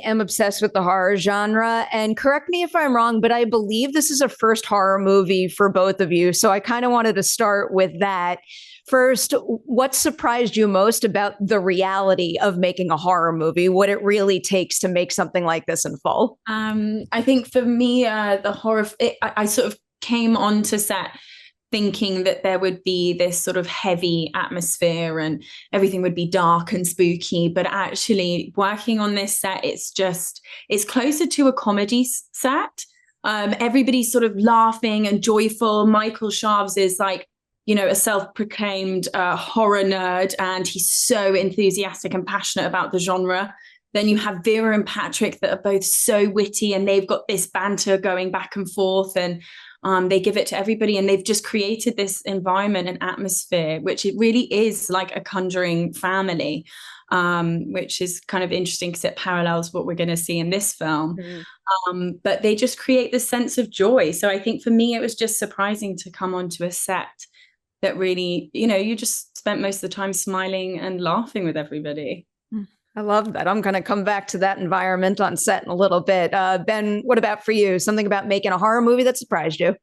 am obsessed with the horror genre, and correct me if I'm wrong, but I believe this is a first horror movie for both of you. So I kind of wanted to start with that. First, what surprised you most about the reality of making a horror movie? What it really takes to make something like this in full? I think for me, the horror, I sort of came onto set thinking that there would be this sort of heavy atmosphere and everything would be dark and spooky. But actually working on this set, it's closer to a comedy set. Everybody's sort of laughing and joyful. Michael Sharves is like, a self-proclaimed horror nerd, and he's so enthusiastic and passionate about the genre. Then you have Vera and Patrick that are both so witty, and they've got this banter going back and forth, and they give it to everybody, and they've just created this environment and atmosphere, which it really is like a Conjuring family, which is kind of interesting because it parallels what we're going to see in this film. But they just create this sense of joy. So I think for me, it was just surprising to come onto a set that really, you just spent most of the time smiling and laughing with everybody. I love that. I'm going to come back to that environment on set in a little bit. Ben, what about for you? Something about making a horror movie that surprised you?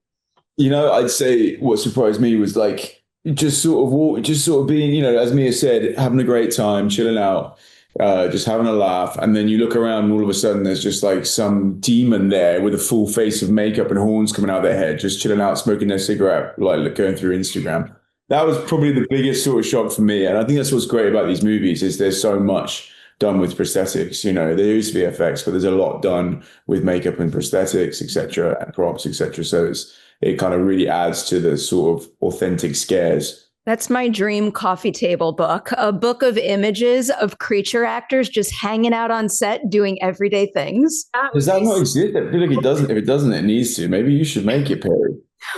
I'd say what surprised me was like just sort of being, as Mia said, having a great time, chilling out, just having a laugh. And then you look around and all of a sudden there's just like some demon there with a full face of makeup and horns coming out their head, just chilling out, smoking their cigarette, like going through Instagram. That was probably the biggest sort of shock for me. And I think that's what's great about these movies is there's so much done with prosthetics. There used to be VFX, but there's a lot done with makeup and prosthetics, etc., and props, etc. So it kind of really adds to the sort of authentic scares. That's my dream coffee table book, a book of images of creature actors just hanging out on set doing everyday things. Does that not exist? I feel like it doesn't. If it doesn't, it needs to. Maybe you should make it, Perri.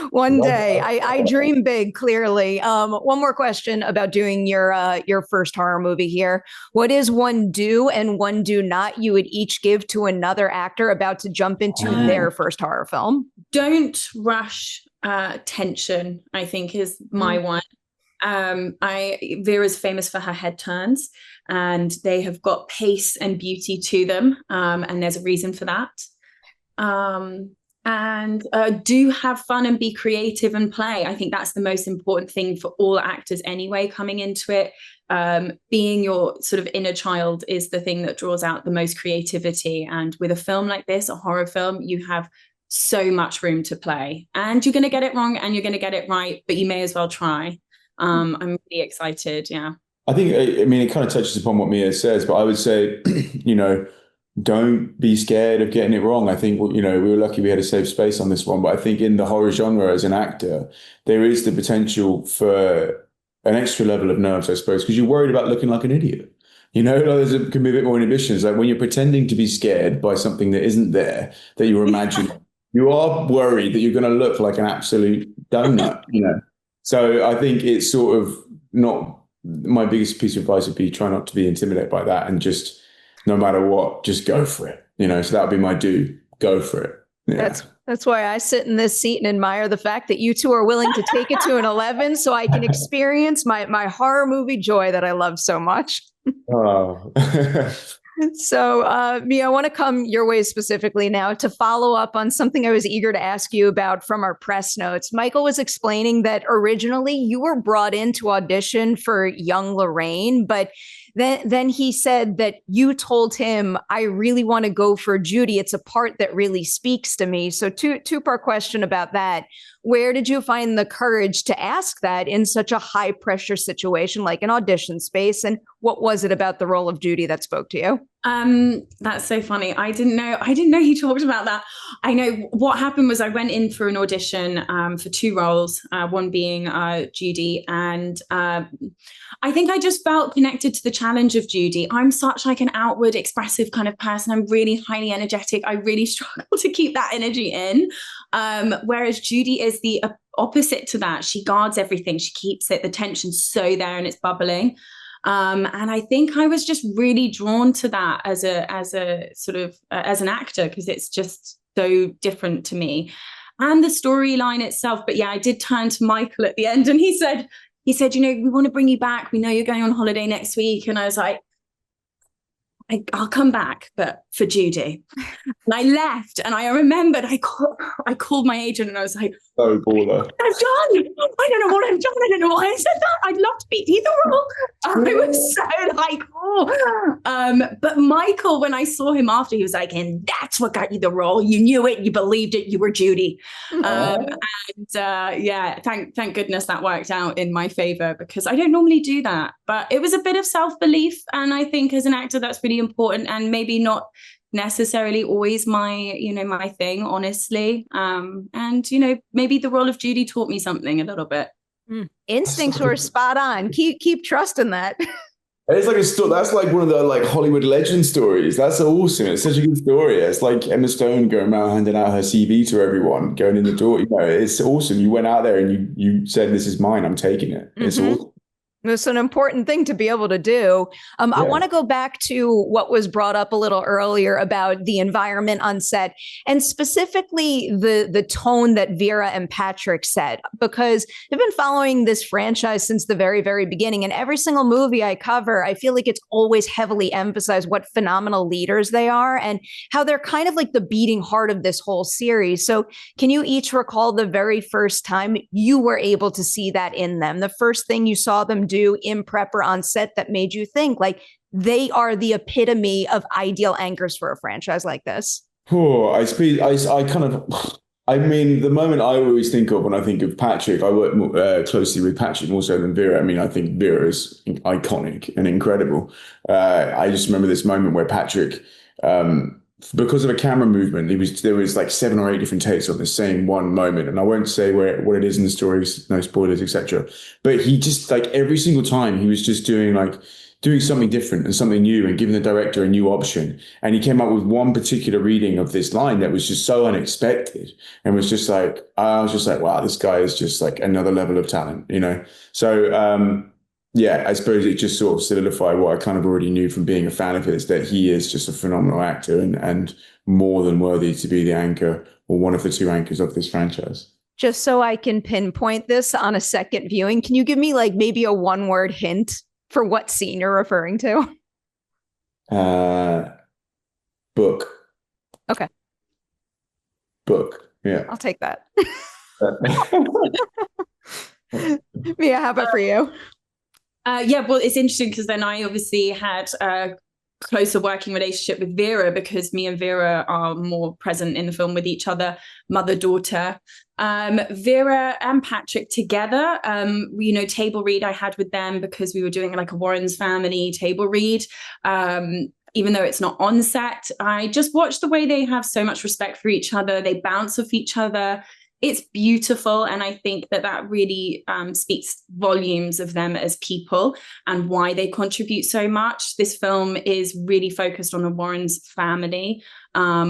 One day. I dream big, clearly. One more question about doing your first horror movie here. What is one do and one do not you would each give to another actor about to jump into their first horror film? Don't rush tension, I think, is my one. Vera's famous for her head turns, and they have got pace and beauty to them, and there's a reason for that. And do have fun and be creative and play. I think that's the most important thing for all actors anyway, coming into it. Being your sort of inner child is the thing that draws out the most creativity. And with a film like this, a horror film, you have so much room to play, and you're going to get it wrong and you're going to get it right, but you may as well try. I'm really excited. Yeah. I think, it kind of touches upon what Mia says, but I would say, don't be scared of getting it wrong. I think, we were lucky we had a safe space on this one, but I think in the horror genre as an actor, there is the potential for an extra level of nerves, I suppose, because you're worried about looking like an idiot. There can be a bit more inhibitions. Like when you're pretending to be scared by something that isn't there, that you're imagining, you are worried that you're going to look like an absolute donut, So I think it's sort of not, my biggest piece of advice would be try not to be intimidated by that, and just no matter what, just go for it. So that would be my do, go for it. Yeah. That's why I sit in this seat and admire the fact that you two are willing to take it to an 11 so I can experience my horror movie joy that I love so much. Oh. So, Mia, I want to come your way specifically now to follow up on something I was eager to ask you about from our press notes. Michael was explaining that originally you were brought in to audition for young Lorraine, but then he said that you told him, I really want to go for Judy. It's a part that really speaks to me. So two-part question about that. Where did you find the courage to ask that in such a high pressure situation like an audition space? And what was it about the role of Judy that spoke to you? That's so funny. I didn't know he talked about that. I know what happened was I went in for an audition for two roles, one being Judy, and I think I just felt connected to the challenge of Judy. I'm such like an outward expressive kind of person. I'm really highly energetic. I really struggle to keep that energy in. Whereas Judy is the opposite to that. She guards everything. She keeps it, the tension's so there and it's bubbling. And I think I was just really drawn to that as a sort of as an actor, because it's just so different to me and the storyline itself. But yeah, I did turn to Michael at the end, and he said, we want to bring you back. We know you're going on holiday next week. And I was like, I'll come back, but for Judy. And I left, and I remembered I called my agent, and I was like, so baller. I've done. I don't know what I've done. I don't know why I said that. I'd love to be either role. I was so like, oh. But Michael, when I saw him after, he was like, and that's what got you the role. You knew it. You believed it. You were Judy. Thank goodness that worked out in my favor, because I don't normally do that. But it was a bit of self-belief. And I think as an actor, that's really important, and maybe not necessarily always my thing, honestly. And maybe the role of Judy taught me something a little bit. Instincts were spot on. Keep trusting that. It's like that's like one of the like Hollywood legend stories. That's awesome. It's such a good story. It's like Emma Stone going around handing out her CV to everyone, going in the door. It's awesome. You went out there and you said, "This is mine. I'm taking it." It's awesome. It's an important thing to be able to do. I want to go back to what was brought up a little earlier about the environment on set, and specifically the tone that Vera and Patrick set, because they've been following this franchise since the very, very beginning. And every single movie I cover, I feel like it's always heavily emphasized what phenomenal leaders they are and how they're kind of like the beating heart of this whole series. So can you each recall the very first time you were able to see that in them? The first thing you saw them do in prep or on set that made you think like they are the epitome of ideal anchors for a franchise like this? I mean, the moment I always think of when I think of Patrick, I work more, closely with Patrick more so than Vera. I mean, I think Vera is iconic and incredible. I just remember this moment where Patrick, because of a camera movement, there was like 7 or 8 different takes on the same one moment, and I won't say what it is in the stories, no spoilers, etc. But he just like every single time he was just doing something different and something new and giving the director a new option. And he came up with one particular reading of this line that was just so unexpected, and was just like, I was just like, wow, this guy is just like another level of talent, So yeah, I suppose it just sort of solidified what I kind of already knew from being a fan of his, that he is just a phenomenal actor and more than worthy to be the anchor or one of the 2 anchors of this franchise. Just so I can pinpoint this on a second viewing, can you give me like maybe a 1-word hint for what scene you're referring to? Book. Okay. Book. Yeah. I'll take that. Mia, how about for you? Well, it's interesting because then I obviously had a closer working relationship with Vera, because me and Vera are more present in the film with each other, mother-daughter. Vera and Patrick together, table read I had with them because we were doing like a Warren's family table read. Even though it's not on set, I just watched the way they have so much respect for each other. They bounce off each other. It's beautiful. And I think that really speaks volumes of them as people and why they contribute so much. This film is really focused on the Warren's family,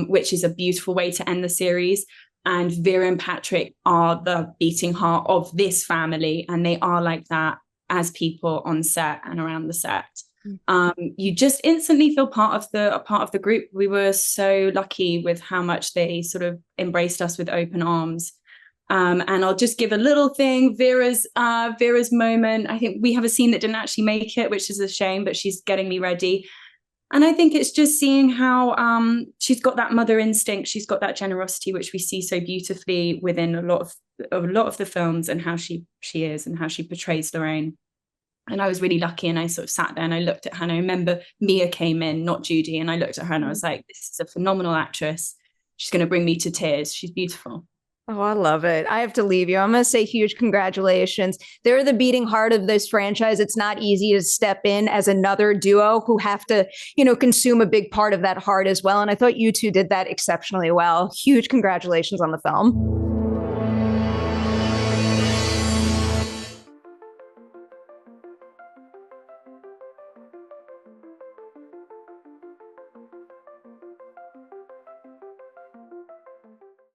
which is a beautiful way to end the series. And Vera and Patrick are the beating heart of this family. And they are like that as people on set and around the set. You just instantly feel part of the group. We were so lucky with how much they sort of embraced us with open arms. And I'll just give a little thing. Vera's moment. I think we have a scene that didn't actually make it, which is a shame, but she's getting me ready. And I think it's just seeing how she's got that mother instinct. She's got that generosity, which we see so beautifully within a lot of the films, and how she is and how she portrays Lorraine. And I was really lucky, and I sort of sat there and I looked at her, and I remember Mia came in, not Judy, and I looked at her and I was like, this is a phenomenal actress. She's going to bring me to tears. She's beautiful. Oh, I love it. I have to leave you. I'm going to say huge congratulations. They're the beating heart of this franchise. It's not easy to step in as another duo who have to, consume a big part of that heart as well. And I thought you two did that exceptionally well. Huge congratulations on the film.